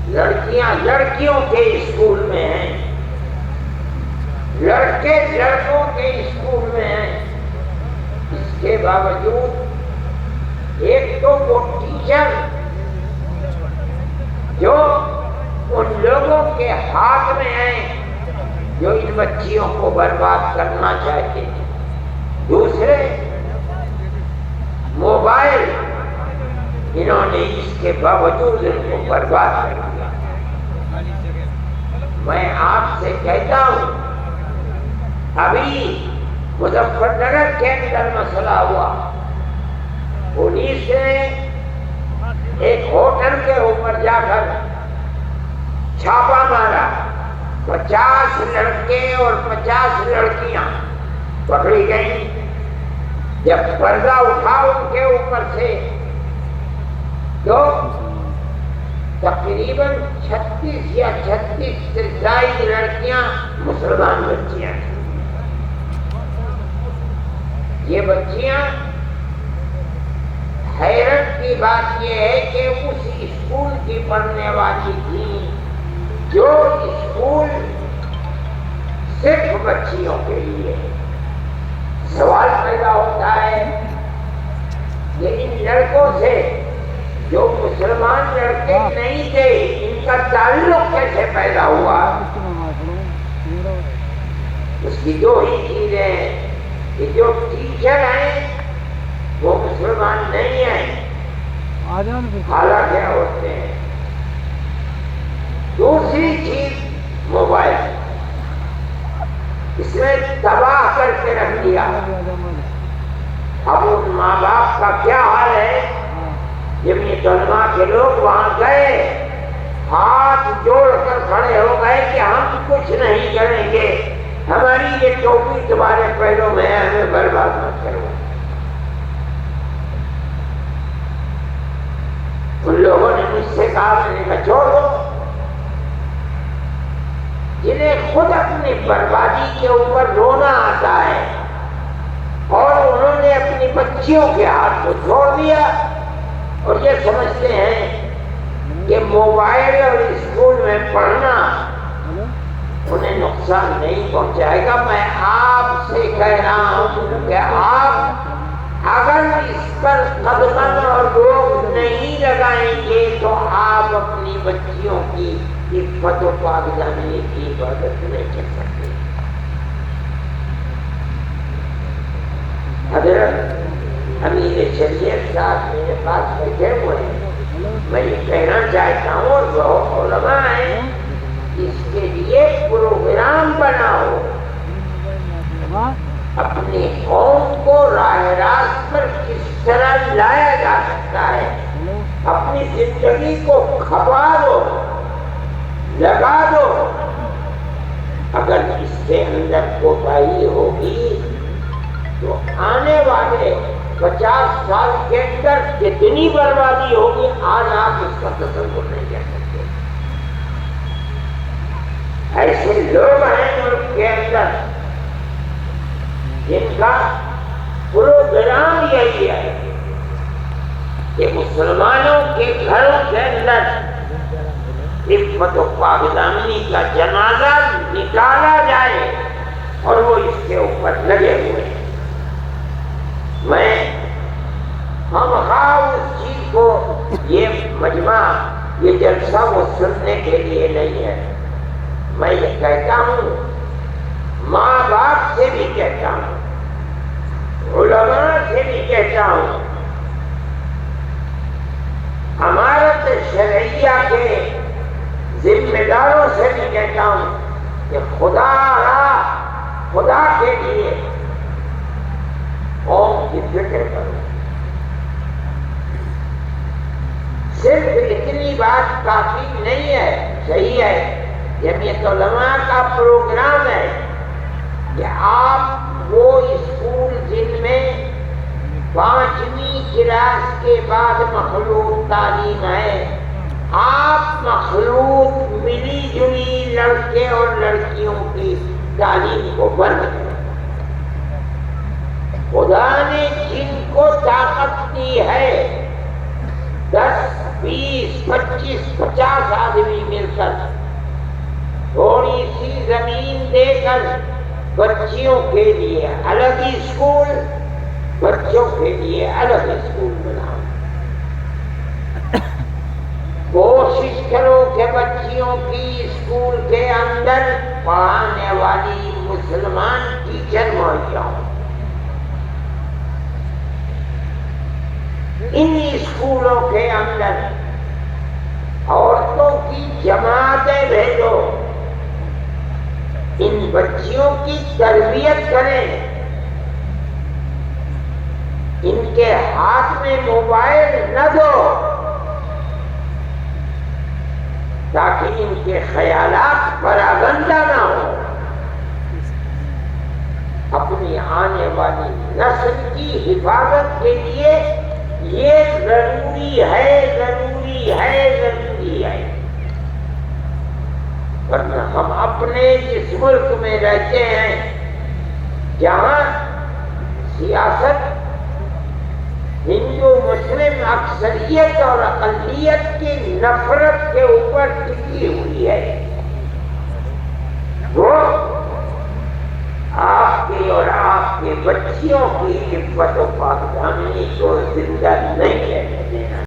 لڑکیاں لڑکیوں کے اسکول میں ہیں، لڑکے لڑکوں کے اسکول میں ہیں۔ اس کے باوجود ایک تو وہ ٹیچر جو ان لوگوں کے ہاتھ میں ہیں جو ان بچیوں کو برباد کرنا چاہتے ہیں، دوسرے موبائل، انہوں نے اس کے باوجود ان کو برباد کر دیا۔ میں آپ سے کہتا ہوں، ابھی مظفر نگر کے اندر مسئلہ ہوا، پولیس نے ایک ہوٹل کے اوپر جا کر چھاپا مارا، 50 لڑکے اور 50 لڑکیاں پکڑی گئی۔ جب پردہ اٹھا ان کے اوپر سے تو تقریباً 36 یا 36 سے زائد لڑکیاں مسلمان بچیاں تھیں۔ یہ بچیاں، حیرت کی بات یہ ہے کہ اس اسکول کی پڑھنے والی تھیں جو اسکول صرف بچیوں کے لیے ہے۔ سوال پیدا ہوتا ہے کہ ان لڑکوں سے جو مسلمان لڑکے نہیں تھے، ان کا تعلق کیسے پیدا ہوا؟ اس کی دو ہی چیزیں ہیں کہ جو ٹیچر ہیں وہ مسلمان نہیں ہیں، حالانکہ ہوتے ہیں۔ دوسری چیز موبائل، اس میں تباہ کر کے رکھ دیا۔ اب ان ماں باپ کا کیا حال ہے؟ جمعیت علماء کے لوگ وہاں گئے، ہاتھ جوڑ کر کھڑے ہو گئے کہ ہم کچھ نہیں کریں گے، ہماری یہ ٹوپی تمہارے پیروں میں ہے، ہمیں برباد مت کرو۔ ان لوگوں نے مجھ سے کہا، میں نے کہا چھوڑو، جنہیں خود اپنی بربادی کے اوپر رونا آتا ہے اور انہوں نے اپنی بچیوں کے ہاتھ کو چھوڑ دیا اور یہ سمجھتے ہیں کہ موبائل اور اسکول میں پڑھنا انہیں نقصان نہیں پہنچائے گا۔ میں آپ سے کہہ رہا ہوں کہ آپ اگر اس پر قدم اور روک نہیں لگائیں گے تو آپ اپنی بچیوں کی عفت و پاکدامنی کی حفاظت نہیں کر سکتے۔ حضرت امیر شریعت صاحب میرے پاس بیٹھے ہوئے ہیں، میں یہ کہنا چاہتا ہوں اور وہ علماء ہیں، اس کے لیے پروگرام بناؤ، اپنی قوم کو راہ راست پر کس طرح لایا جا سکتا ہے، اپنی زندگی کو کھپا دو، لگا دو۔ اگر اس کے اندر کوتاہی ہوگی تو آنے والے 50 سال کے اندر کتنی بربادی ہوگی، آج آپ اس کا تصور نہیں کر سکتے۔ ایسے لوگ ہیں ملک کے اندر جن کا پروگرام یہی ہے کہ مسلمانوں کے گھروں کے اندر عفت و پاکدامنی کا جنازہ نکالا جائے اور وہ اس کے اوپر لگے ہوئے ہیں۔ میں ہم اس چیز کو، یہ مجمع، یہ جلسہ وہ سننے کے لیے نہیں ہے۔ میں یہ کہتا ہوں، ماں باپ سے بھی کہتا ہوں، علماء سے بھی کہتا ہوں، امارت شرعیہ کے ذمہ داروں سے بھی کہتا ہوں کہ خدا کے لیے قوم کی فکر کرو۔ صرف اتنی بات کافی نہیں ہے، صحیح ہے، جمعیت علماء کا پروگرام ہے کہ آپ وہ اسکول جن میں 5ویں کلاس کے بعد مخلوط تعلیم ہے، آپ مخلوط ملی جلی لڑکے اور لڑکیوں کی تعلیم کو بند کریں۔ خدا نے جن کو طاقت دی ہے 10 20, 25, 50 آدمی مل کر تھوڑی سی زمین دے کر بچیوں کے لیے الگ اسکول، بچوں کے لیے الگ اسکول بناؤ۔ کوشش کرو کہ بچیوں کی اسکول کے اندر پڑھانے والی مسلمان ٹیچر مہیا ہوں۔ ان اسکولوں کے اندر عورتوں کی جماعتیں بھیجو، ان بچیوں کی تربیت کریں، ان کے ہاتھ میں موبائل نہ دو تاکہ ان کے خیالات پراگندہ نہ ہو۔ اپنی آنے والی نسل کی حفاظت کے لیے یہ ضروری ہے، ضروری ہے، ضروری ہے۔ ورنہ ہم اپنے جس ملک میں رہتے ہیں جہاں سیاست ہندو مسلم اکثریت اور اقلیت کی نفرت کے اوپر ٹکی ہوئی ہے، وہ آپ کی اور آپ کے بچیوں کی عفت و پاک دامنی کو زندہ نہیں ہے۔